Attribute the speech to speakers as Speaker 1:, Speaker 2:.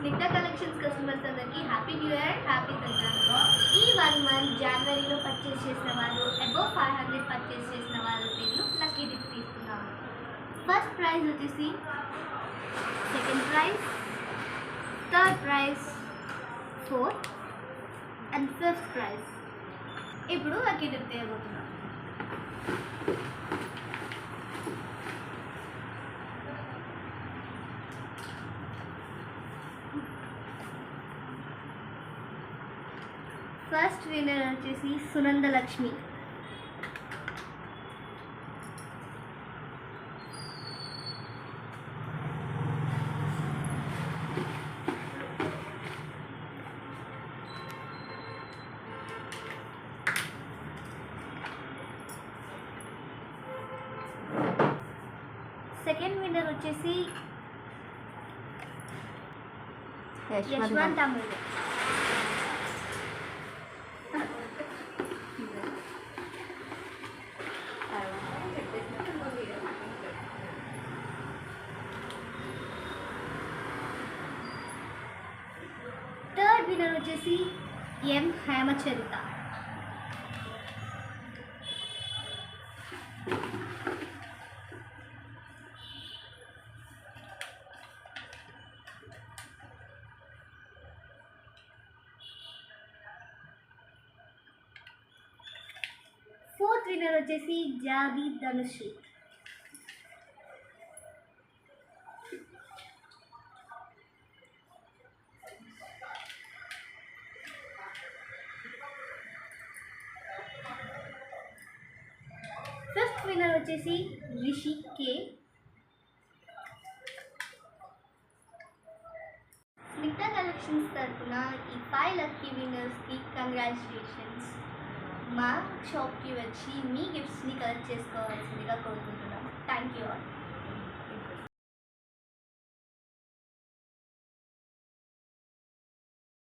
Speaker 1: Snigdha collections customers అందరికీ happy new year, happy Sankranti. ఈ 1 month జనవరిలో పర్చేస్ చేసిన వాళ్ళు అబోవ్ 500 పర్చేస్ చేసిన వాళ్ళ పేర్లు లక్కీ డిప్ తీసుకున్నాము. ఫస్ట్ ప్రైజ్ వచ్చేసి, second prize, third prize, fourth and fifth prize. ఇప్పుడు లక్కీ డిప్ తీయబోతున్నాం. ఫస్ట్ విన్నర్ వచ్చేసి సునంద లక్ష్మి. సెకండ్ విన్నర్ వచ్చేసి యశ్వంత్ అమూల్య. థర్డ్ విన్నర్ వచ్చేసి ఎం హేమచరిత. ఫోర్త్ విన్నర్ వచ్చేసి జాది ధనుశ్రీ. ఫిఫ్త్ విన్నర్ వచ్చేసి రిషి కే. స్నిగ్ధ కలెక్షన్స్ తరఫున ఈ 5 లక్కీ విన్నర్స్కి కంగ్రాచులేషన్స్. మా షాప్కి వచ్చి మీ గిఫ్ట్స్ని కలెక్ట్ చేసుకోవాల్సిందిగా కోరుకుంటున్నాం. Thank you all.